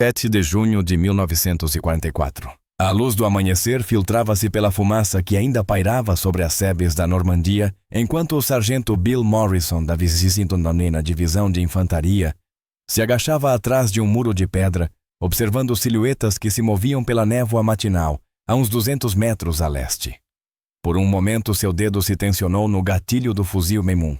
7 de junho de 1944. A luz do amanhecer filtrava-se pela fumaça que ainda pairava sobre as sebes da Normandia, enquanto o sargento Bill Morrison, da 29ª Divisão de Infantaria, se agachava atrás de um muro de pedra, observando silhuetas que se moviam pela névoa matinal, a uns 200 metros a leste. Por um momento seu dedo se tensionou no gatilho do fuzil Memum.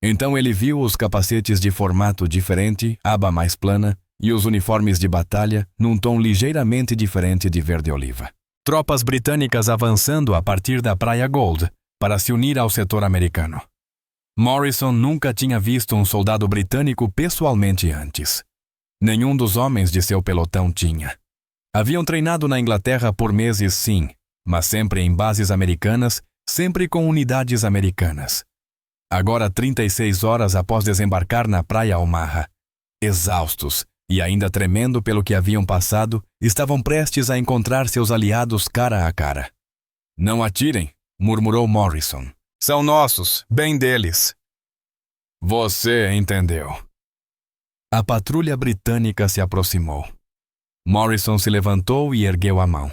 Então ele viu os capacetes de formato diferente, aba mais plana, e os uniformes de batalha num tom ligeiramente diferente de verde-oliva. Tropas britânicas avançando a partir da Praia Gold para se unir ao setor americano. Morrison nunca tinha visto um soldado britânico pessoalmente antes. Nenhum dos homens de seu pelotão tinha. Haviam treinado na Inglaterra por meses, sim, mas sempre em bases americanas, sempre com unidades americanas. Agora, 36 horas após desembarcar na Praia Omaha, exaustos e ainda tremendo pelo que haviam passado, estavam prestes a encontrar seus aliados cara a cara. "Não atirem", murmurou Morrison. "São nossos, bem deles." "Você entendeu." A patrulha britânica se aproximou. Morrison se levantou e ergueu a mão.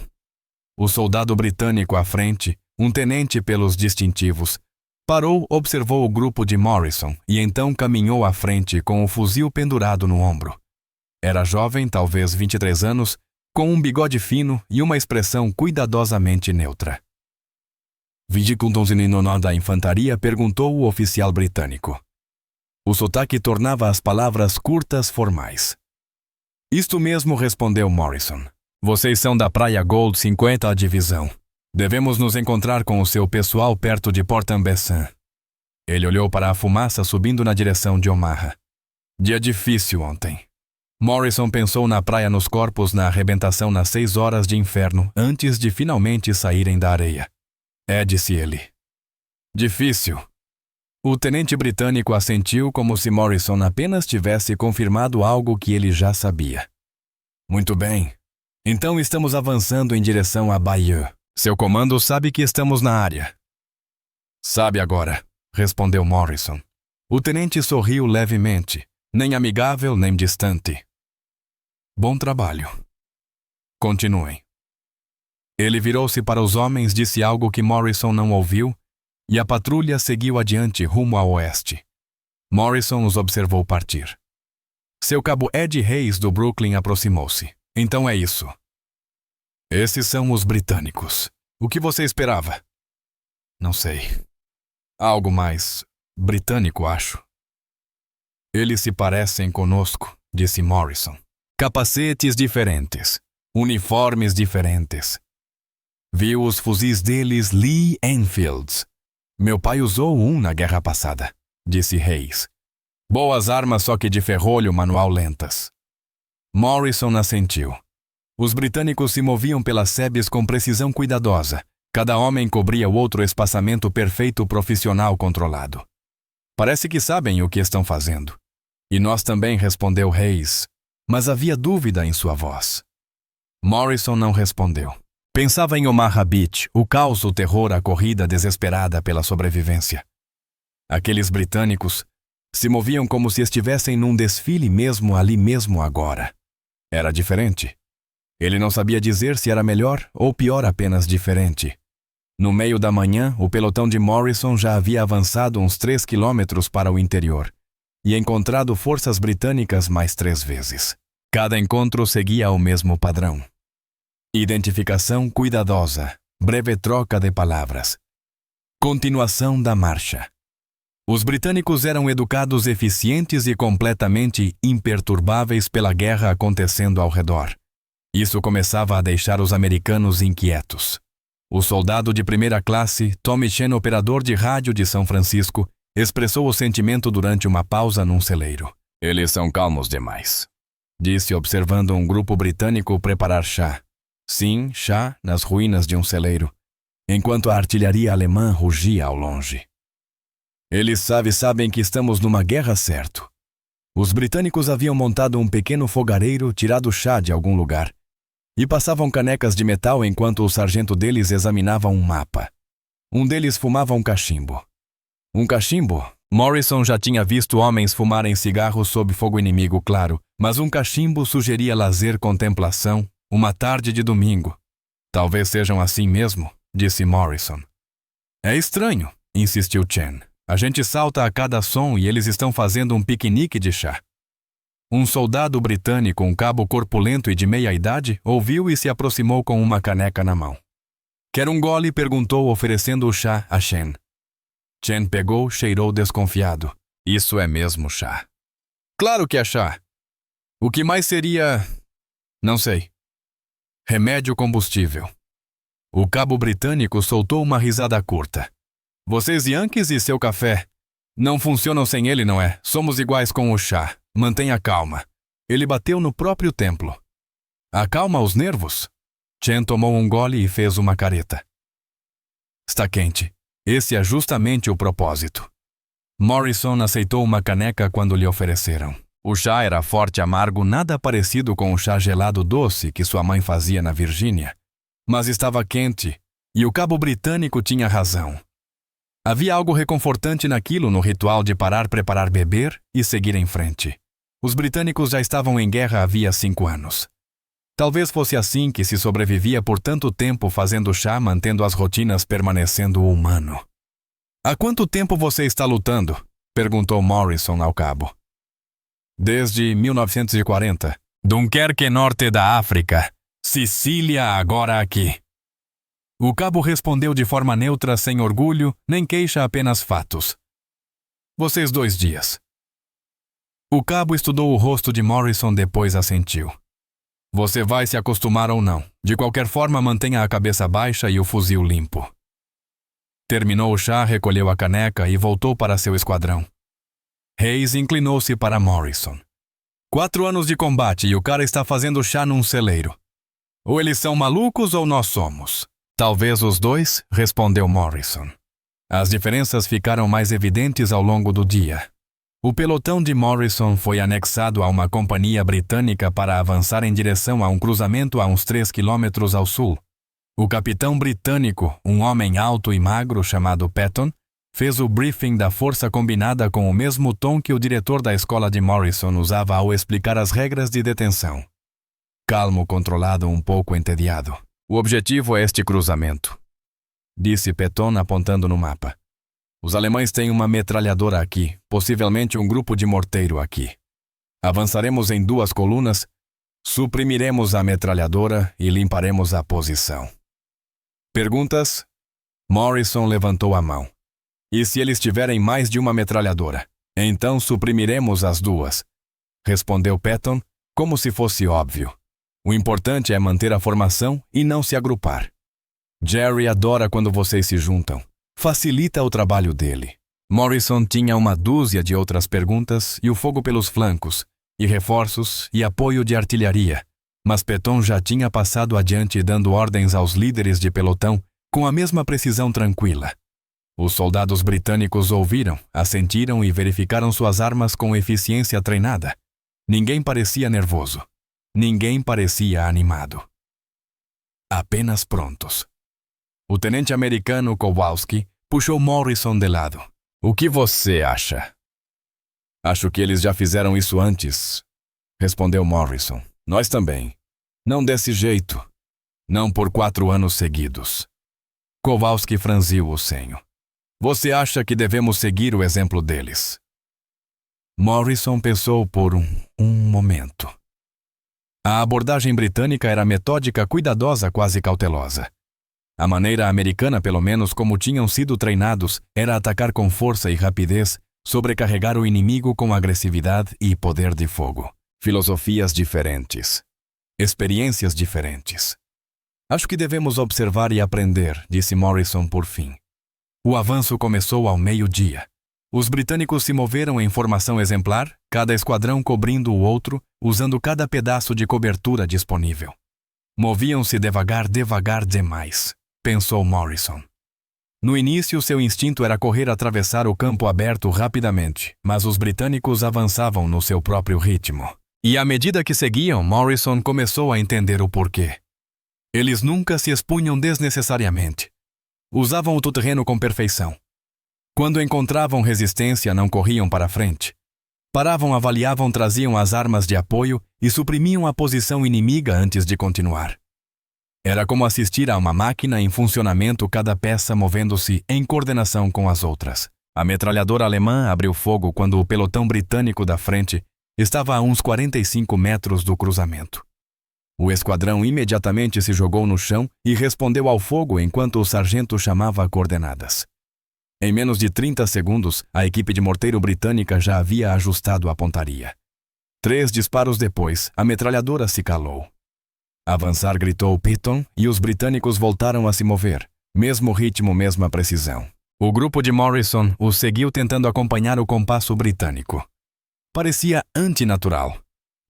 O soldado britânico à frente, um tenente pelos distintivos, parou, observou o grupo de Morrison e então caminhou à frente com o fuzil pendurado no ombro. Era jovem, talvez 23 anos, com um bigode fino e uma expressão cuidadosamente neutra. "29º da Infantaria?" perguntou o oficial britânico. O sotaque tornava as palavras curtas formais. "Isto mesmo", respondeu Morrison. "Vocês são da Praia Gold, 50ª Divisão. Devemos nos encontrar com o seu pessoal perto de Port-en-Bessin." Ele olhou para a fumaça subindo na direção de Omaha. "Dia difícil ontem." Morrison pensou na praia nos corpos na arrebentação nas 6 horas de inferno, antes de finalmente saírem da areia. "É", disse ele. "Difícil." O tenente britânico assentiu como se Morrison apenas tivesse confirmado algo que ele já sabia. "Muito bem. Então estamos avançando em direção a Bayeux. Seu comando sabe que estamos na área." "Sabe agora", respondeu Morrison. O tenente sorriu levemente, nem amigável nem distante. "Bom trabalho. Continuem." Ele virou-se para os homens, disse algo que Morrison não ouviu, e a patrulha seguiu adiante rumo ao oeste. Morrison os observou partir. Seu cabo Ed Hayes do Brooklyn aproximou-se. "Então é isso. Esses são os britânicos. O que você esperava?" "Não sei. Algo mais britânico, acho." "Eles se parecem conosco", disse Morrison. "Capacetes diferentes, uniformes diferentes. Viu os fuzis deles Lee Enfields. Meu pai usou um na guerra passada", disse Hayes. "Boas armas, só que de ferrolho, manual lentas." Morrison assentiu. Os britânicos se moviam pelas sebes com precisão cuidadosa. Cada homem cobria o outro espaçamento perfeito profissional controlado. "Parece que sabem o que estão fazendo." "E nós também", respondeu Hayes, mas havia dúvida em sua voz. Morrison não respondeu. Pensava em Omaha Beach, o caos, o terror, a corrida desesperada pela sobrevivência. Aqueles britânicos se moviam como se estivessem num desfile mesmo ali mesmo agora. Era diferente. Ele não sabia dizer se era melhor ou pior, apenas diferente. No meio da manhã, o pelotão de Morrison já havia avançado uns 3 quilômetros para o interior e encontrado forças britânicas mais 3 vezes. Cada encontro seguia o mesmo padrão. Identificação cuidadosa, breve troca de palavras. Continuação da marcha. Os britânicos eram educados, eficientes e completamente imperturbáveis pela guerra acontecendo ao redor. Isso começava a deixar os americanos inquietos. O soldado de primeira classe, Tommy Chen, operador de rádio de São Francisco, expressou o sentimento durante uma pausa num celeiro. "Eles são calmos demais", disse, observando um grupo britânico preparar chá. Sim, chá nas ruínas de um celeiro, enquanto a artilharia alemã rugia ao longe. "Eles sabem que estamos numa guerra, certo." Os britânicos haviam montado um pequeno fogareiro, tirado chá de algum lugar, e passavam canecas de metal enquanto o sargento deles examinava um mapa. Um deles fumava um cachimbo. "Um cachimbo?" Morrison já tinha visto homens fumarem cigarros sob fogo inimigo, claro, mas um cachimbo sugeria lazer, contemplação, uma tarde de domingo. Talvez sejam assim mesmo, disse Morrison. É estranho, insistiu Chen. A gente salta a cada som e eles estão fazendo um piquenique de chá. Um soldado britânico, um cabo corpulento e de meia idade, ouviu e se aproximou com uma caneca na mão. Quer um gole? Perguntou, oferecendo o chá a Chen. Chen pegou, cheirou desconfiado. Isso é mesmo chá. Claro que é chá. O que mais seria... Não sei. Remédio combustível. O cabo britânico soltou uma risada curta. Vocês Yankees e seu café não funcionam sem ele, não é? Somos iguais com o chá. Mantenha calma. Ele bateu no próprio templo. Acalma os nervos? Chen tomou um gole e fez uma careta. Está quente. Esse é justamente o propósito. Morrison aceitou uma caneca quando lhe ofereceram. O chá era forte e amargo, nada parecido com o chá gelado doce que sua mãe fazia na Virgínia. Mas estava quente, e o cabo britânico tinha razão. Havia algo reconfortante naquilo, no ritual de parar, preparar, beber e seguir em frente. Os britânicos já estavam em guerra havia 5 anos. Talvez fosse assim que se sobrevivia por tanto tempo fazendo chá, mantendo as rotinas, permanecendo humano. Há quanto tempo você está lutando? Perguntou Morrison ao cabo. Desde 1940. Dunkerque, norte da África. Sicília, agora aqui. O cabo respondeu de forma neutra, sem orgulho, nem queixa, apenas fatos. Vocês 2 dias. O cabo estudou o rosto de Morrison, depois assentiu. Você vai se acostumar ou não. De qualquer forma, mantenha a cabeça baixa e o fuzil limpo. Terminou o chá, recolheu a caneca e voltou para seu esquadrão. Hayes inclinou-se para Morrison. 4 anos de combate e o cara está fazendo chá num celeiro. Ou eles são malucos ou nós somos. Talvez os dois, respondeu Morrison. As diferenças ficaram mais evidentes ao longo do dia. O pelotão de Morrison foi anexado a uma companhia britânica para avançar em direção a um cruzamento a uns 3 quilômetros ao sul. O capitão britânico, um homem alto e magro chamado Patton, fez o briefing da força combinada com o mesmo tom que o diretor da escola de Morrison usava ao explicar as regras de detenção. Calmo, controlado, um pouco entediado. O objetivo é este cruzamento, disse Patton apontando no mapa. Os alemães têm uma metralhadora aqui, possivelmente um grupo de morteiro aqui. Avançaremos em 2 colunas, suprimiremos a metralhadora e limparemos a posição. Perguntas? Morrison levantou a mão. E se eles tiverem mais de uma metralhadora? Então suprimiremos as 2, respondeu Patton, como se fosse óbvio. O importante é manter a formação e não se agrupar. Jerry adora quando vocês se juntam. Facilita o trabalho dele. Morrison tinha uma dúzia de outras perguntas e o fogo pelos flancos, e reforços e apoio de artilharia, mas Patton já tinha passado adiante dando ordens aos líderes de pelotão com a mesma precisão tranquila. Os soldados britânicos ouviram, assentiram e verificaram suas armas com eficiência treinada. Ninguém parecia nervoso. Ninguém parecia animado. Apenas prontos. O tenente americano Kowalski puxou Morrison de lado. O que você acha? Acho que eles já fizeram isso antes, respondeu Morrison. Nós também. Não desse jeito. Não por 4 anos seguidos. Kowalski franziu o senho. Você acha que devemos seguir o exemplo deles? Morrison pensou por um momento. A abordagem britânica era metódica, cuidadosa, quase cautelosa. A maneira americana, pelo menos como tinham sido treinados, era atacar com força e rapidez, sobrecarregar o inimigo com agressividade e poder de fogo. Filosofias diferentes. Experiências diferentes. Acho que devemos observar e aprender, disse Morrison por fim. O avanço começou ao meio-dia. Os britânicos se moveram em formação exemplar, cada esquadrão cobrindo o outro, usando cada pedaço de cobertura disponível. Moviam-se devagar demais, pensou Morrison. No início, seu instinto era correr atravessar o campo aberto rapidamente, mas os britânicos avançavam no seu próprio ritmo. E à medida que seguiam, Morrison começou a entender o porquê. Eles nunca se expunham desnecessariamente. Usavam o terreno com perfeição. Quando encontravam resistência, não corriam para frente. Paravam, avaliavam, traziam as armas de apoio e suprimiam a posição inimiga antes de continuar. Era como assistir a uma máquina em funcionamento, cada peça movendo-se em coordenação com as outras. A metralhadora alemã abriu fogo quando o pelotão britânico da frente estava a uns 45 metros do cruzamento. O esquadrão imediatamente se jogou no chão e respondeu ao fogo enquanto o sargento chamava coordenadas. Em menos de 30 segundos, a equipe de morteiro britânica já havia ajustado a pontaria. 3 disparos depois, a metralhadora se calou. Avançar, gritou Patton, e os britânicos voltaram a se mover. Mesmo ritmo, mesma precisão. O grupo de Morrison os seguiu tentando acompanhar o compasso britânico. Parecia antinatural.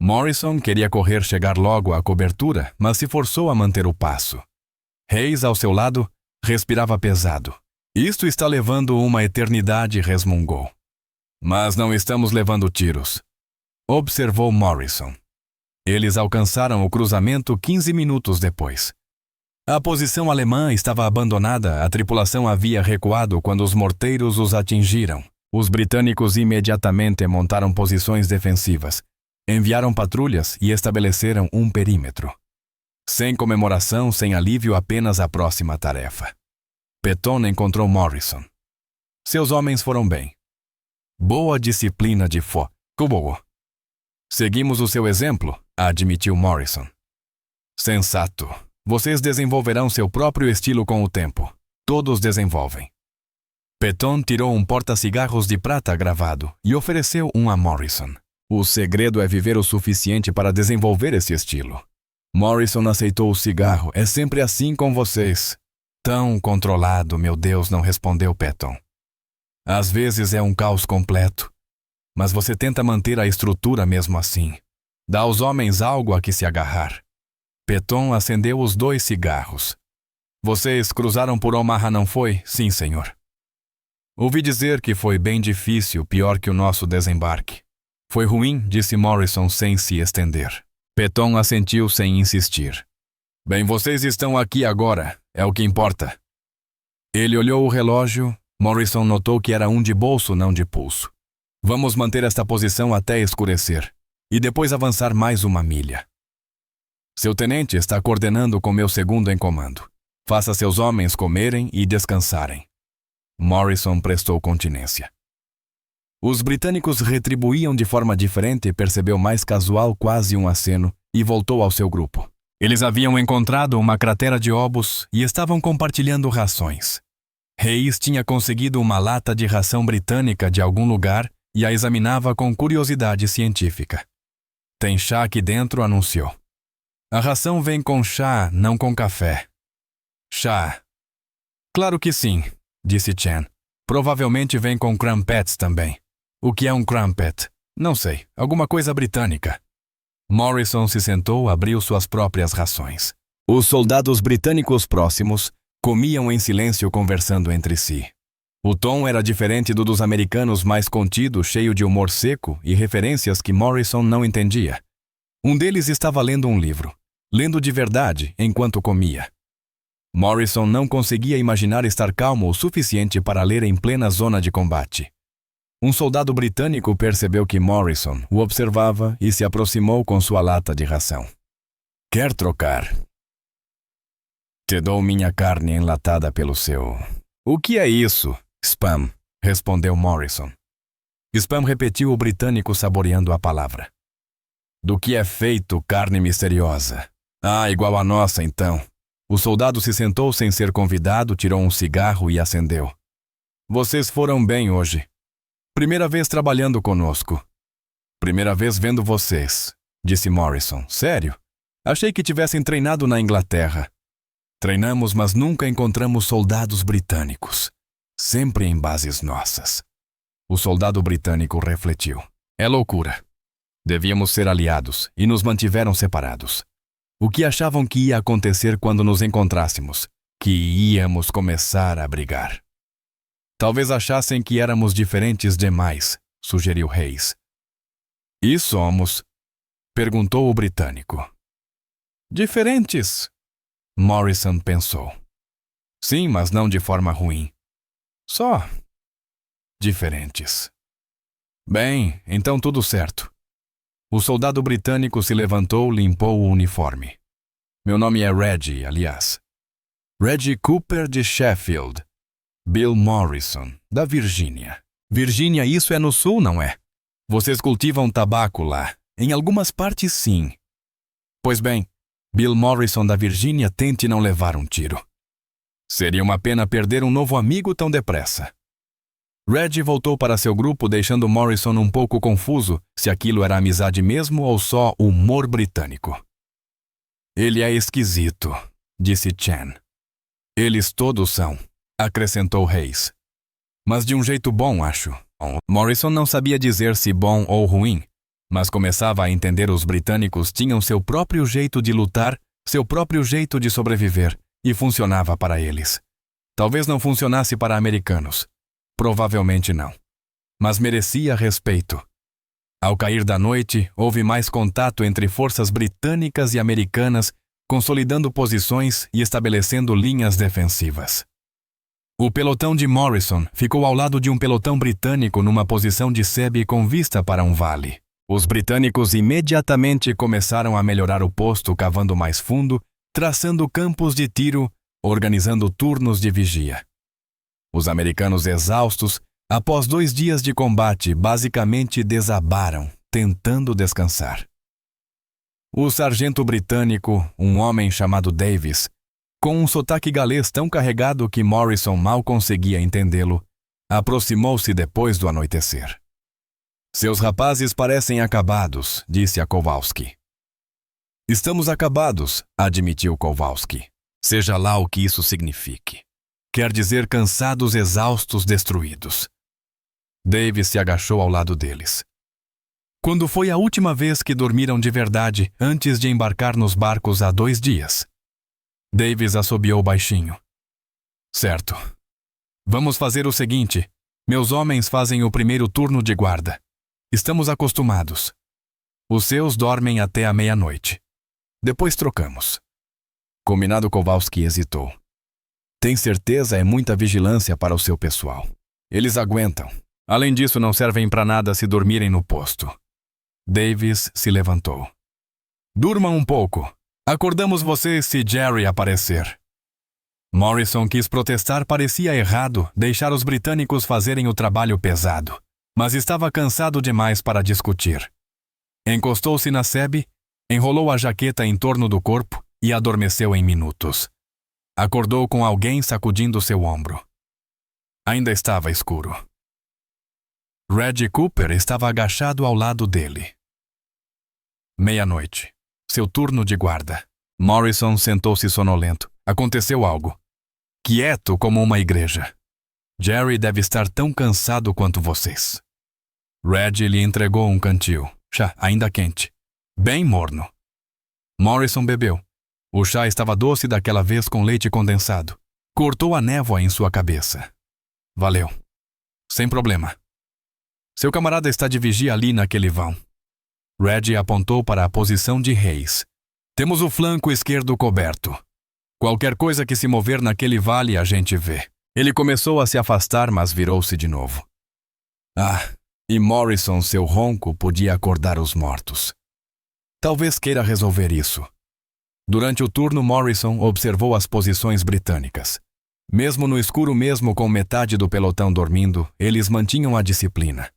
Morrison queria correr, chegar logo à cobertura, mas se forçou a manter o passo. Hayes, ao seu lado, respirava pesado. Isto está levando uma eternidade, resmungou. Mas não estamos levando tiros, observou Morrison. Eles alcançaram o cruzamento 15 minutos depois. A posição alemã estava abandonada, a tripulação havia recuado quando os morteiros os atingiram. Os britânicos imediatamente montaram posições defensivas, enviaram patrulhas e estabeleceram um perímetro. Sem comemoração, sem alívio, apenas a próxima tarefa. Patton encontrou Morrison. Seus homens foram bem. Boa disciplina de fogo. Seguimos o seu exemplo, admitiu Morrison. Sensato. Vocês desenvolverão seu próprio estilo com o tempo. Todos desenvolvem. Patton tirou um porta-cigarros de prata gravado e ofereceu um a Morrison. O segredo é viver o suficiente para desenvolver esse estilo. Morrison aceitou o cigarro. É sempre assim com vocês. Tão controlado, meu Deus, não respondeu Patton. Às vezes é um caos completo. Mas você tenta manter a estrutura mesmo assim. Dá aos homens algo a que se agarrar. Patton acendeu os 2 cigarros. Vocês cruzaram por Omaha, não foi? Sim, senhor. Ouvi dizer que foi bem difícil, pior que o nosso desembarque. Foi ruim, disse Morrison sem se estender. Patton assentiu sem insistir. Bem, vocês estão aqui agora, é o que importa. Ele olhou o relógio. Morrison notou que era um de bolso, não de pulso. Vamos manter esta posição até escurecer, e depois avançar mais 1 milha. Seu tenente está coordenando com meu segundo em comando. Faça seus homens comerem e descansarem. Morrison prestou continência. Os britânicos retribuíam de forma diferente, percebeu mais casual, quase um aceno, e voltou ao seu grupo. Eles haviam encontrado uma cratera de obus e estavam compartilhando rações. Hayes tinha conseguido uma lata de ração britânica de algum lugar e a examinava com curiosidade científica. Tem chá aqui dentro, anunciou. A ração vem com chá, não com café. Chá. Claro que sim, disse Chen. Provavelmente vem com crumpets também. O que é um crumpet? Não sei, alguma coisa britânica. Morrison se sentou, abriu suas próprias rações. Os soldados britânicos próximos comiam em silêncio, conversando entre si. O tom era diferente do dos americanos, mais contido, cheio de humor seco e referências que Morrison não entendia. Um deles estava lendo um livro, lendo de verdade enquanto comia. Morrison não conseguia imaginar estar calmo o suficiente para ler em plena zona de combate. Um soldado britânico percebeu que Morrison o observava e se aproximou com sua lata de ração. Quer trocar? Te dou minha carne enlatada pelo seu... O que é isso? Spam, respondeu Morrison. Spam repetiu, o britânico saboreando a palavra. Do que é feito carne misteriosa? Ah, igual a nossa, então. O soldado se sentou sem ser convidado, tirou um cigarro e acendeu. Vocês foram bem hoje. Primeira vez trabalhando conosco. Primeira vez vendo vocês, disse Morrison. Sério? Achei que tivessem treinado na Inglaterra. Treinamos, mas nunca encontramos soldados britânicos. Sempre em bases nossas. O soldado britânico refletiu. É loucura. Devíamos ser aliados e nos mantiveram separados. O que achavam que ia acontecer quando nos encontrássemos? Que íamos começar a brigar. Talvez achassem que éramos diferentes demais, sugeriu Hayes. E somos? Perguntou o britânico. Diferentes? Morrison pensou. Sim, mas não de forma ruim. Só. diferentes. Bem, então tudo certo. O soldado britânico se levantou, limpou o uniforme. Meu nome é Reggie, aliás. Reggie Cooper de Sheffield. Bill Morrison, da Virgínia. Virgínia, isso é no sul, não é? Vocês cultivam tabaco lá. Em algumas partes, sim. Pois bem, Bill Morrison da Virgínia, tente não levar um tiro. Seria uma pena perder um novo amigo tão depressa. Reggie voltou para seu grupo, deixando Morrison um pouco confuso se aquilo era amizade mesmo ou só humor britânico. Ele é esquisito, disse Chen. Eles todos são, acrescentou Hayes. Mas de um jeito bom, acho. Morrison não sabia dizer se bom ou ruim, mas começava a entender os britânicos tinham seu próprio jeito de lutar, seu próprio jeito de sobreviver, e funcionava para eles. Talvez não funcionasse para americanos. Provavelmente não. Mas merecia respeito. Ao cair da noite, houve mais contato entre forças britânicas e americanas, consolidando posições e estabelecendo linhas defensivas. O pelotão de Morrison ficou ao lado de um pelotão britânico numa posição de sebe com vista para um vale. Os britânicos imediatamente começaram a melhorar o posto, cavando mais fundo, traçando campos de tiro, organizando turnos de vigia. Os americanos exaustos, após 2 dias de combate, basicamente desabaram, tentando descansar. O sargento britânico, um homem chamado Davis, com um sotaque galês tão carregado que Morrison mal conseguia entendê-lo, aproximou-se depois do anoitecer. Seus rapazes parecem acabados, disse a Kowalski. Estamos acabados, admitiu Kowalski. Seja lá o que isso signifique. Quer dizer cansados, exaustos, destruídos. Davis se agachou ao lado deles. Quando foi a última vez que dormiram de verdade antes de embarcar nos barcos há 2 dias? Davis assobiou baixinho. Certo. Vamos fazer o seguinte. Meus homens fazem o primeiro turno de guarda. Estamos acostumados. Os seus dormem até a meia-noite. Depois trocamos. Combinado. Kowalski hesitou. Tem certeza, é muita vigilância para o seu pessoal. Eles aguentam. Além disso, não servem para nada se dormirem no posto. Davis se levantou. Durmam um pouco. Acordamos vocês se Jerry aparecer. Morrison quis protestar, parecia errado deixar os britânicos fazerem o trabalho pesado, mas estava cansado demais para discutir. Encostou-se na sebe, enrolou a jaqueta em torno do corpo e adormeceu em minutos. Acordou com alguém sacudindo seu ombro. Ainda estava escuro. Reggie Cooper estava agachado ao lado dele. Meia-noite. Seu turno de guarda. Morrison sentou-se sonolento. Aconteceu algo. Quieto como uma igreja. Jerry deve estar tão cansado quanto vocês. Reggie lhe entregou um cantil. Chá ainda quente. Bem morno. Morrison bebeu. O chá estava doce daquela vez com leite condensado. Cortou a névoa em sua cabeça. Valeu. Sem problema. Seu camarada está de vigia ali naquele vão. Reggie apontou para a posição de Hayes. Temos o flanco esquerdo coberto. Qualquer coisa que se mover naquele vale a gente vê. Ele começou a se afastar, mas virou-se de novo. Ah, e Morrison, seu ronco, podia acordar os mortos. Talvez queira resolver isso. Durante o turno, Morrison observou as posições britânicas. Mesmo no escuro, mesmo com metade do pelotão dormindo, eles mantinham a disciplina.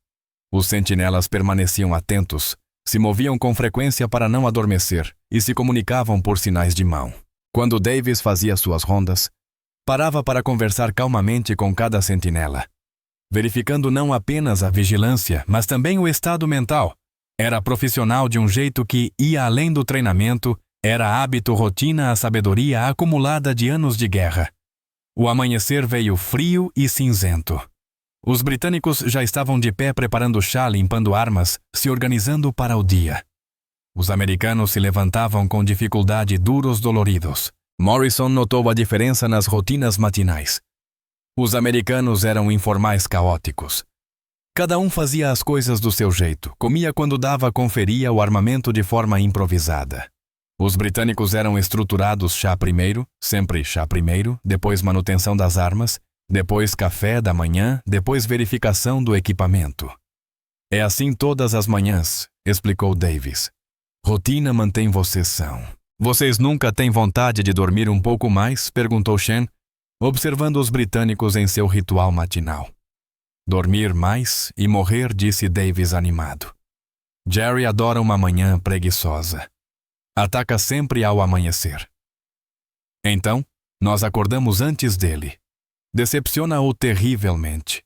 Os sentinelas permaneciam atentos, se moviam com frequência para não adormecer e se comunicavam por sinais de mão. Quando Davis fazia suas rondas, parava para conversar calmamente com cada sentinela, verificando não apenas a vigilância, mas também o estado mental. Era profissional de um jeito que ia além do treinamento, era hábito, rotina, a sabedoria acumulada de anos de guerra. O amanhecer veio frio e cinzento. Os britânicos já estavam de pé preparando chá, limpando armas, se organizando para o dia. Os americanos se levantavam com dificuldade, duros, doloridos. Morrison notou a diferença nas rotinas matinais. Os americanos eram informais, caóticos. Cada um fazia as coisas do seu jeito, comia quando dava, conferia o armamento de forma improvisada. Os britânicos eram estruturados: chá primeiro, sempre chá primeiro, depois manutenção das armas, Depois café da manhã, depois verificação do equipamento. É assim todas as manhãs, explicou Davis. Rotina mantém vocês são. Vocês nunca têm vontade de dormir um pouco mais? Perguntou Shen, observando os britânicos em seu ritual matinal. Dormir mais e morrer, disse Davis animado. Jerry adora uma manhã preguiçosa. Ataca sempre ao amanhecer. Então, nós acordamos antes dele. Decepciona-o terrivelmente.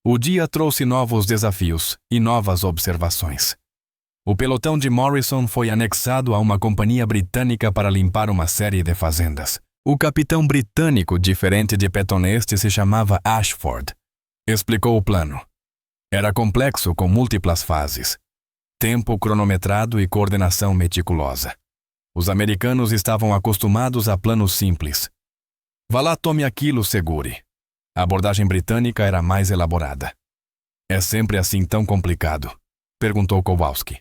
O dia trouxe novos desafios e novas observações. O pelotão de Morrison foi anexado a uma companhia britânica para limpar uma série de fazendas. O capitão britânico, diferente de Petoneste, se chamava Ashford. Explicou o plano. Era complexo, com múltiplas fases. Tempo cronometrado e coordenação meticulosa. Os americanos estavam acostumados a planos simples. Vá lá, tome aquilo, segure. A abordagem britânica era mais elaborada. É sempre assim tão complicado? Perguntou Kowalski.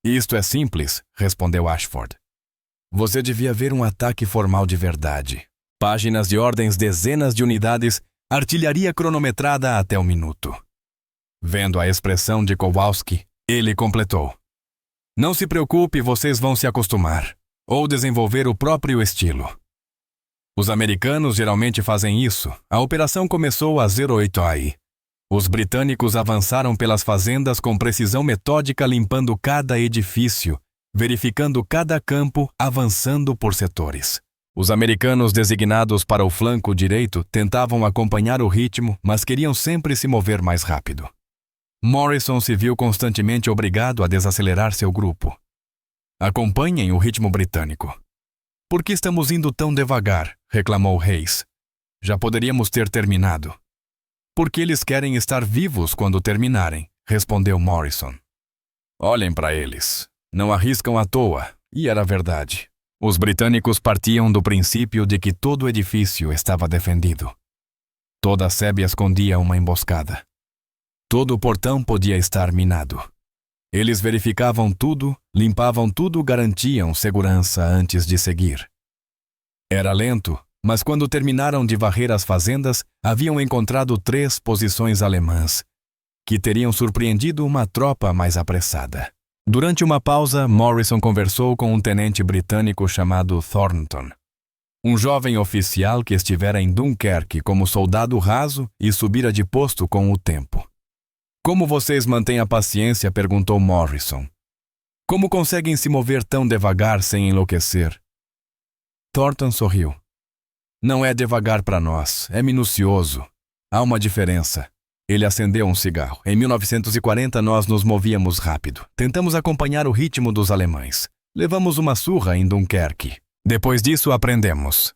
Isto é simples, respondeu Ashford. Você devia ver um ataque formal de verdade. Páginas de ordens, dezenas de unidades, artilharia cronometrada até o minuto. Vendo a expressão de Kowalski, ele completou. Não se preocupe, vocês vão se acostumar, ou desenvolver o próprio estilo. Os americanos geralmente fazem isso. A operação começou a 08 AI. Os britânicos avançaram pelas fazendas com precisão metódica, limpando cada edifício, verificando cada campo, avançando por setores. Os americanos designados para o flanco direito tentavam acompanhar o ritmo, mas queriam sempre se mover mais rápido. Morrison se viu constantemente obrigado a desacelerar seu grupo. Acompanhem o ritmo britânico. Por que estamos indo tão devagar? Reclamou Hayes. Já poderíamos ter terminado. Porque eles querem estar vivos quando terminarem, respondeu Morrison. Olhem para eles. Não arriscam à toa, e era verdade. Os britânicos partiam do princípio de que todo o edifício estava defendido. Toda a sébia escondia uma emboscada. Todo o portão podia estar minado. Eles verificavam tudo, limpavam tudo, garantiam segurança antes de seguir. Era lento, mas quando terminaram de varrer as fazendas, haviam encontrado 3 posições alemãs, que teriam surpreendido uma tropa mais apressada. Durante uma pausa, Morrison conversou com um tenente britânico chamado Thornton, um jovem oficial que estivera em Dunkerque como soldado raso e subira de posto com o tempo. Como vocês mantêm a paciência? Perguntou Morrison. Como conseguem se mover tão devagar sem enlouquecer? Thornton sorriu. Não é devagar para nós, é minucioso. Há uma diferença. Ele acendeu um cigarro. Em 1940 nós nos movíamos rápido. Tentamos acompanhar o ritmo dos alemães. Levamos uma surra em Dunkerque. Depois disso aprendemos.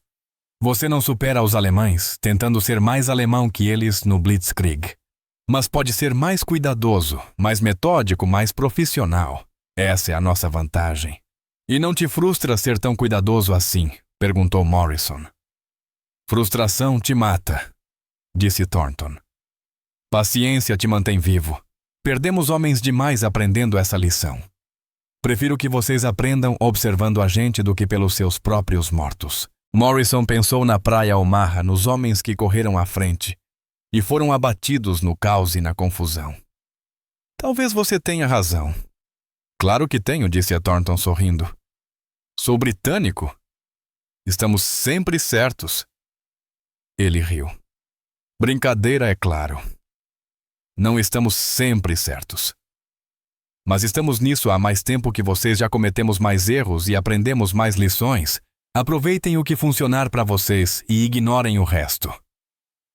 Você não supera os alemães, tentando ser mais alemão que eles no Blitzkrieg. Mas pode ser mais cuidadoso, mais metódico, mais profissional. Essa é a nossa vantagem. E não te frustra ser tão cuidadoso assim? Perguntou Morrison. Frustração te mata, disse Thornton. Paciência te mantém vivo. Perdemos homens demais aprendendo essa lição. Prefiro que vocês aprendam observando a gente do que pelos seus próprios mortos. Morrison pensou na praia Omaha, nos homens que correram à frente e foram abatidos no caos e na confusão. Talvez você tenha razão. Claro que tenho, disse a Thornton sorrindo. Sou britânico. Estamos sempre certos. Ele riu. Brincadeira, é claro. Não estamos sempre certos. Mas estamos nisso há mais tempo que vocês, já cometemos mais erros e aprendemos mais lições. Aproveitem o que funcionar para vocês e ignorem o resto.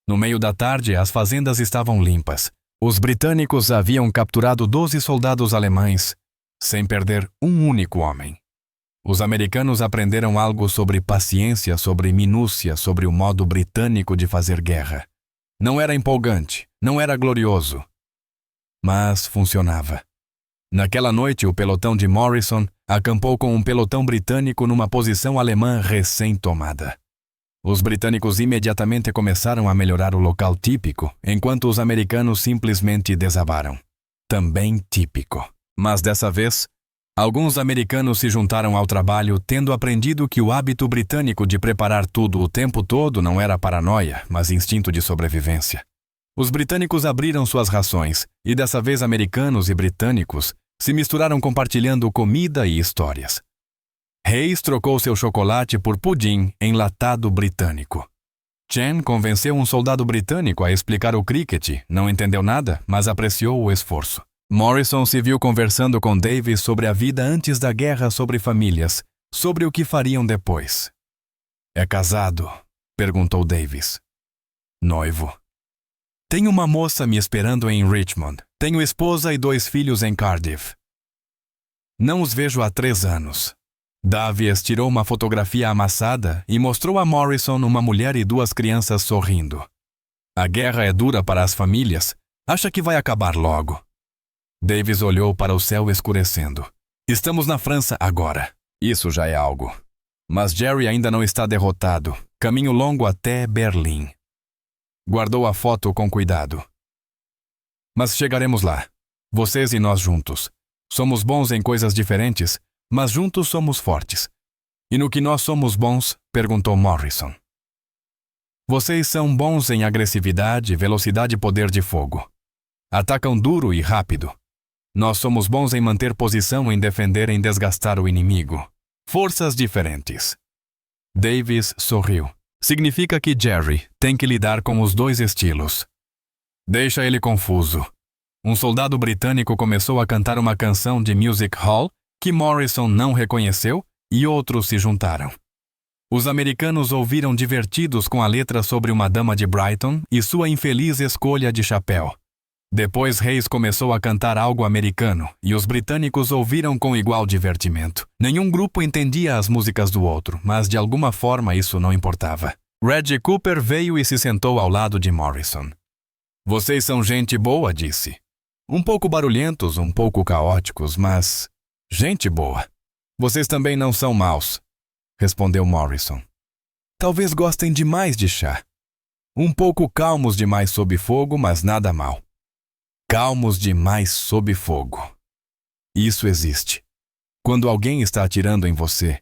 No meio da tarde, as fazendas estavam limpas. Os britânicos haviam capturado 12 soldados alemães, sem perder um único homem. Os americanos aprenderam algo sobre paciência, sobre minúcia, sobre o modo britânico de fazer guerra. Não era empolgante, não era glorioso, mas funcionava. Naquela noite, o pelotão de Morrison acampou com um pelotão britânico numa posição alemã recém-tomada. Os britânicos imediatamente começaram a melhorar o local típico, enquanto os americanos simplesmente desabaram. Também típico. Mas dessa vez, Alguns americanos se juntaram ao trabalho, tendo aprendido que o hábito britânico de preparar tudo o tempo todo não era paranoia, mas instinto de sobrevivência. Os britânicos abriram suas rações, e dessa vez americanos e britânicos se misturaram compartilhando comida e histórias. Hayes trocou seu chocolate por pudim enlatado britânico. Chen convenceu um soldado britânico a explicar o cricket, não entendeu nada, mas apreciou o esforço. Morrison se viu conversando com Davis sobre a vida antes da guerra, sobre famílias, sobre o que fariam depois. "É casado?" perguntou Davis. "Noivo. Tenho uma moça me esperando em Richmond. Tenho esposa e 2 filhos em Cardiff. Não os vejo há 3 anos. Davies tirou uma fotografia amassada e mostrou a Morrison uma mulher e 2 crianças sorrindo. "A guerra é dura para as famílias. Acha que vai acabar logo?" Davis olhou para o céu escurecendo. "Estamos na França agora. Isso já é algo. Mas Jerry ainda não está derrotado. Caminho longo até Berlim." Guardou a foto com cuidado. "Mas chegaremos lá. Vocês e nós juntos. Somos bons em coisas diferentes, mas juntos somos fortes." "E no que nós somos bons?" perguntou Morrison. "Vocês são bons em agressividade, velocidade e poder de fogo. Atacam duro e rápido. Nós somos bons em manter posição, em defender, em desgastar o inimigo. Forças diferentes." Davis sorriu. "Significa que Jerry tem que lidar com os 2 estilos. Deixa ele confuso." Um soldado britânico começou a cantar uma canção de music hall que Morrison não reconheceu e outros se juntaram. Os americanos ouviram divertidos com a letra sobre uma dama de Brighton e sua infeliz escolha de chapéu. Depois Hayes começou a cantar algo americano e os britânicos ouviram com igual divertimento. Nenhum grupo entendia as músicas do outro, mas de alguma forma isso não importava. Reggie Cooper veio e se sentou ao lado de Morrison. "Vocês são gente boa", disse. "Um pouco barulhentos, um pouco caóticos, mas gente boa." "Vocês também não são maus", respondeu Morrison. "Talvez gostem demais de chá. Um pouco calmos demais sob fogo, mas nada mal." Calmos demais sob fogo. Isso existe. Quando alguém está atirando em você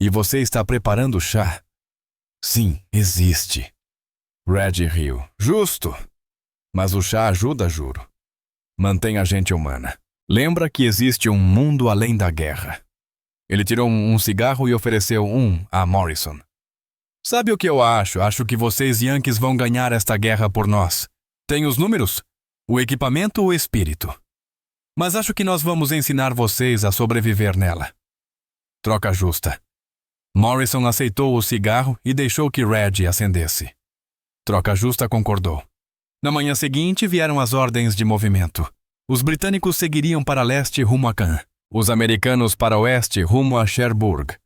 e você está preparando chá. Sim, existe. Reggie riu. "Justo. Mas o chá ajuda, juro. Mantém a gente humana. Lembra que existe um mundo além da guerra." Ele tirou um cigarro e ofereceu um a Morrison. "Sabe o que eu acho? Acho que vocês Yankees vão ganhar esta guerra por nós. Tem os números? O equipamento ou o espírito? Mas acho que nós vamos ensinar vocês a sobreviver nela." Troca justa. Morrison aceitou o cigarro e deixou que Reggie acendesse. Troca justa concordou. Na manhã seguinte vieram as ordens de movimento. Os britânicos seguiriam para leste rumo a Caen. Os americanos para oeste rumo a Cherbourg.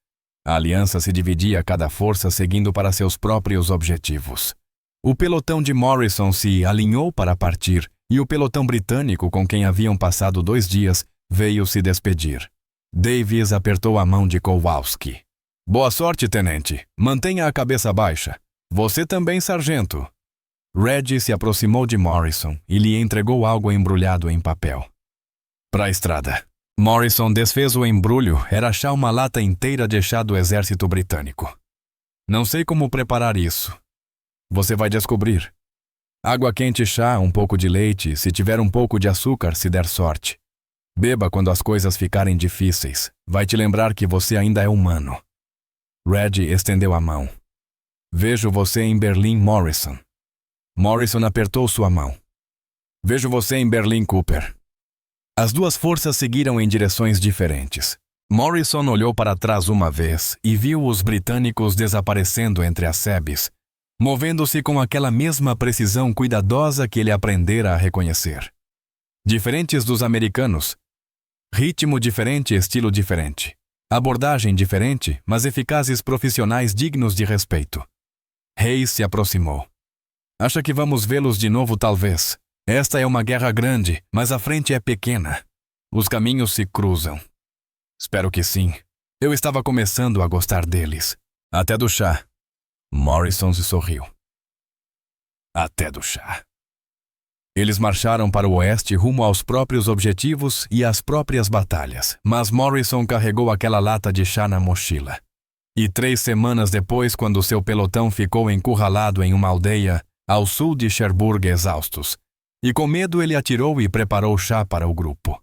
A aliança se dividia, cada força seguindo para seus próprios objetivos. O pelotão de Morrison se alinhou para partir e o pelotão britânico, com quem haviam passado 2 dias, veio se despedir. Davis apertou a mão de Kowalski. "Boa sorte, tenente. Mantenha a cabeça baixa. Você também, sargento." Reggie se aproximou de Morrison e lhe entregou algo embrulhado em papel. "Para a estrada." Morrison desfez o embrulho, era chá, uma lata inteira de chá do exército britânico. "Não sei como preparar isso. Você vai descobrir. Água quente, chá, um pouco de leite, se tiver um pouco de açúcar, se der sorte. Beba quando as coisas ficarem difíceis. Vai te lembrar que você ainda é humano." Reggie estendeu a mão. "Vejo você em Berlim, Morrison." Morrison apertou sua mão. "Vejo você em Berlim, Cooper." As 2 forças seguiram em direções diferentes. Morrison olhou para trás uma vez e viu os britânicos desaparecendo entre as sebes, movendo-se com aquela mesma precisão cuidadosa que ele aprendera a reconhecer. Diferentes dos americanos. Ritmo diferente, estilo diferente. Abordagem diferente, mas eficazes profissionais dignos de respeito. Hayes se aproximou. "Acha que vamos vê-los de novo, talvez? Esta é uma guerra grande, mas a frente é pequena. Os caminhos se cruzam." "Espero que sim. Eu estava começando a gostar deles. Até do chá." Morrison se sorriu. "Até do chá." Eles marcharam para o oeste rumo aos próprios objetivos e às próprias batalhas, mas Morrison carregou aquela lata de chá na mochila. E 3 semanas depois, quando seu pelotão ficou encurralado em uma aldeia ao sul de Cherbourg exaustos, e com medo ele atirou e preparou chá para o grupo.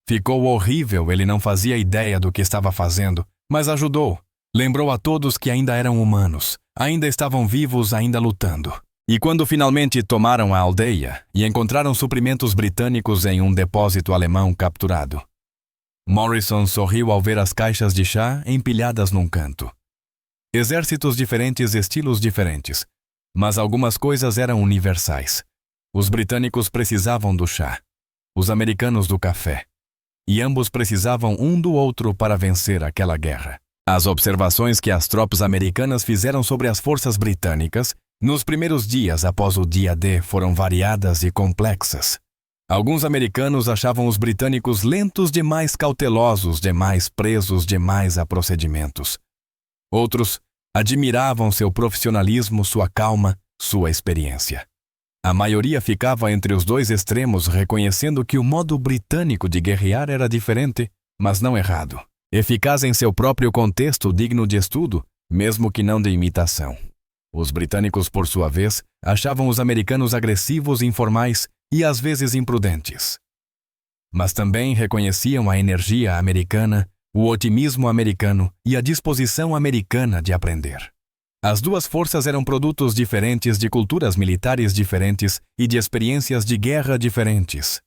Ficou horrível, ele não fazia ideia do que estava fazendo, mas ajudou. Lembrou a todos que ainda eram humanos, ainda estavam vivos, ainda lutando. E quando finalmente tomaram a aldeia e encontraram suprimentos britânicos em um depósito alemão capturado, Morrison sorriu ao ver as caixas de chá empilhadas num canto. Exércitos diferentes, estilos diferentes, mas algumas coisas eram universais. Os britânicos precisavam do chá, os americanos do café, e ambos precisavam um do outro para vencer aquela guerra. As observações que as tropas americanas fizeram sobre as forças britânicas nos primeiros dias após o dia D foram variadas e complexas. Alguns americanos achavam os britânicos lentos demais, cautelosos demais, presos demais a procedimentos. Outros admiravam seu profissionalismo, sua calma, sua experiência. A maioria ficava entre os 2 extremos, reconhecendo que o modo britânico de guerrear era diferente, mas não errado. Eficaz em seu próprio contexto, digno de estudo, mesmo que não de imitação. Os britânicos, por sua vez, achavam os americanos agressivos, informais e às vezes imprudentes. Mas também reconheciam a energia americana, o otimismo americano e a disposição americana de aprender. As 2 forças eram produtos diferentes de culturas militares diferentes e de experiências de guerra diferentes.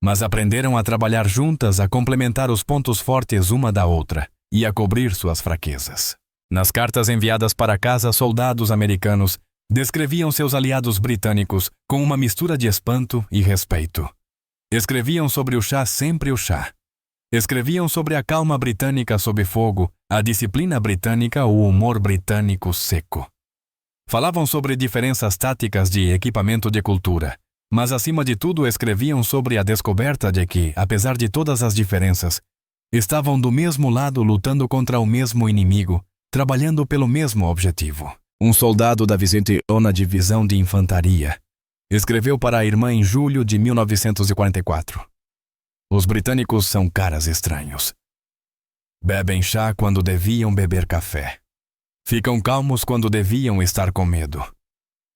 Mas aprenderam a trabalhar juntas, a complementar os pontos fortes uma da outra e a cobrir suas fraquezas. Nas cartas enviadas para casa, soldados americanos descreviam seus aliados britânicos com uma mistura de espanto e respeito. Escreviam sobre o chá, sempre o chá. Escreviam sobre a calma britânica sob fogo, a disciplina britânica, o humor britânico seco. Falavam sobre diferenças táticas de equipamento de cultura, mas acima de tudo escreviam sobre a descoberta de que, apesar de todas as diferenças, estavam do mesmo lado lutando contra o mesmo inimigo, trabalhando pelo mesmo objetivo. Um soldado da 21ª Divisão de Infantaria escreveu para a irmã em julho de 1944. Os britânicos são caras estranhos. Bebem chá quando deviam beber café. Ficam calmos quando deviam estar com medo.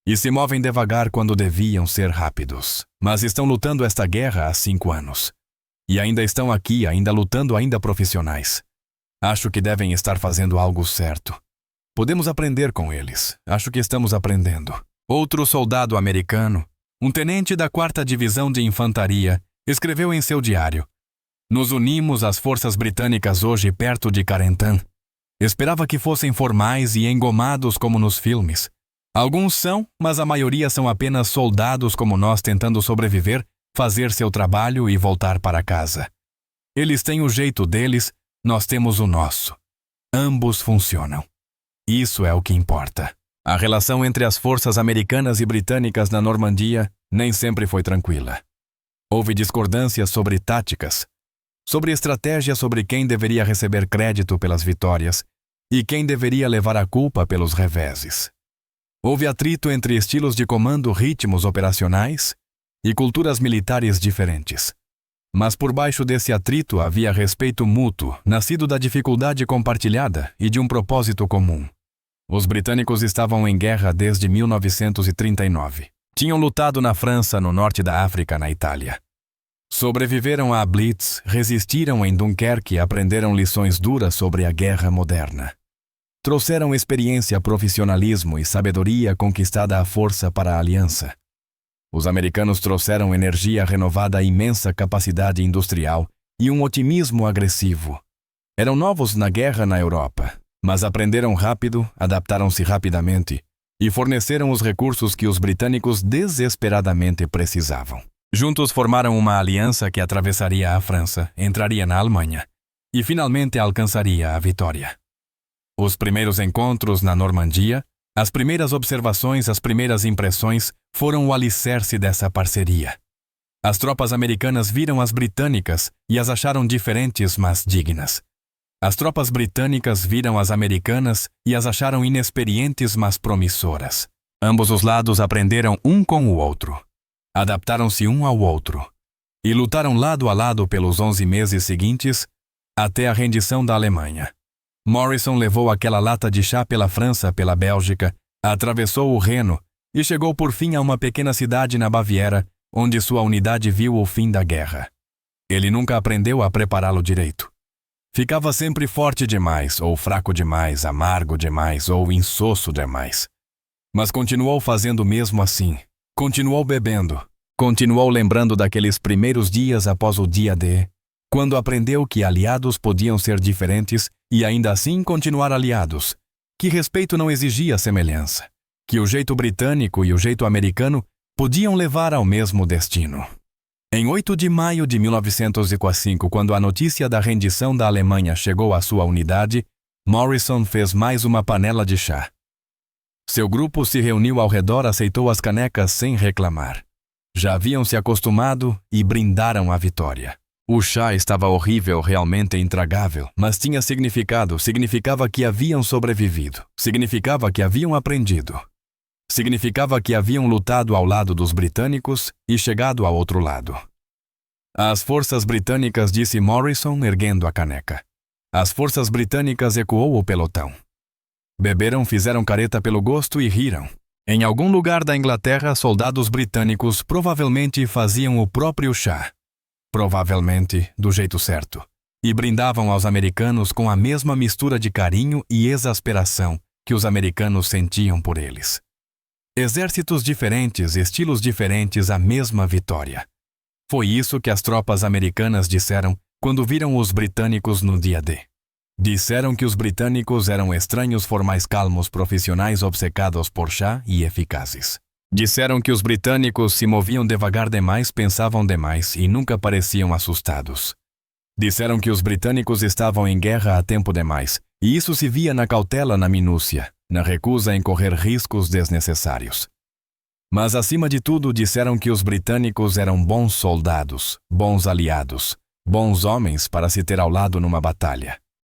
E se movem devagar quando deviam ser rápidos. Mas estão lutando esta guerra há 5 anos. E ainda estão aqui, ainda lutando, ainda profissionais. Acho que devem estar fazendo algo certo. Podemos aprender com eles. Acho que estamos aprendendo. Outro soldado americano, um tenente da 4ª Divisão de Infantaria, escreveu em seu diário: "Nos unimos às forças britânicas hoje perto de Carentan. Esperava que fossem formais e engomados como nos filmes. Alguns são, mas a maioria são apenas soldados como nós tentando sobreviver, fazer seu trabalho e voltar para casa. Eles têm o jeito deles, nós temos o nosso. Ambos funcionam. Isso é o que importa." A relação entre as forças americanas e britânicas na Normandia nem sempre foi tranquila. Houve discordâncias sobre táticas, sobre estratégia, sobre quem deveria receber crédito pelas vitórias e quem deveria levar a culpa pelos reveses. Houve atrito entre estilos de comando, ritmos operacionais e culturas militares diferentes. Mas por baixo desse atrito havia respeito mútuo, nascido da dificuldade compartilhada e de um propósito comum. Os britânicos estavam em guerra desde 1939. Tinham lutado na França, no norte da África, na Itália. Sobreviveram à Blitz, resistiram em Dunkerque e aprenderam lições duras sobre a guerra moderna. Trouxeram experiência, profissionalismo e sabedoria conquistada à força para a aliança. Os americanos trouxeram energia renovada, imensa capacidade industrial e um otimismo agressivo. Eram novos na guerra na Europa, mas aprenderam rápido, adaptaram-se rapidamente e forneceram os recursos que os britânicos desesperadamente precisavam. Juntos formaram uma aliança que atravessaria a França, entraria na Alemanha e finalmente alcançaria a vitória. Os primeiros encontros na Normandia, as primeiras observações, as primeiras impressões foram o alicerce dessa parceria. As tropas americanas viram as britânicas e as acharam diferentes, mas dignas. As tropas britânicas viram as americanas e as acharam inexperientes, mas promissoras. Ambos os lados aprenderam um com o outro. Adaptaram-se um ao outro e lutaram lado a lado pelos 11 meses seguintes até a rendição da Alemanha. Morrison levou aquela lata de chá pela França, pela Bélgica, atravessou o Reno e chegou por fim a uma pequena cidade na Baviera, onde sua unidade viu o fim da guerra. Ele nunca aprendeu a prepará-lo direito. Ficava sempre forte demais, ou fraco demais, amargo demais, ou insosso demais. Mas continuou fazendo mesmo assim. Continuou bebendo. Continuou lembrando daqueles primeiros dias após o dia D, quando aprendeu que aliados podiam ser diferentes e ainda assim continuar aliados, que respeito não exigia semelhança, que o jeito britânico e o jeito americano podiam levar ao mesmo destino. Em 8 de maio de 1905, quando a notícia da rendição da Alemanha chegou à sua unidade, Morrison fez mais uma panela de chá. Seu grupo se reuniu ao redor, aceitou as canecas sem reclamar. Já haviam se acostumado e brindaram a vitória. O chá estava horrível, realmente intragável, mas tinha significado, significava que haviam sobrevivido, significava que haviam aprendido. Significava que haviam lutado ao lado dos britânicos e chegado ao outro lado. As forças britânicas, disse Morrison, erguendo a caneca. As forças britânicas, ecoou o pelotão. Beberam, fizeram careta pelo gosto e riram. Em algum lugar da Inglaterra, soldados britânicos provavelmente faziam o próprio chá. Provavelmente do jeito certo. E brindavam aos americanos com a mesma mistura de carinho e exasperação que os americanos sentiam por eles. Exércitos diferentes, estilos diferentes, a mesma vitória. Foi isso que as tropas americanas disseram quando viram os britânicos no dia D. Disseram que os britânicos eram estranhos, formais, calmos, profissionais obcecados por chá e eficazes. Disseram que os britânicos se moviam devagar demais, pensavam demais e nunca pareciam assustados. Disseram que os britânicos estavam em guerra há tempo demais, e isso se via na cautela, na minúcia, na recusa em correr riscos desnecessários. Mas, acima de tudo, disseram que os britânicos eram bons soldados, bons aliados, bons homens para se ter ao lado numa batalha.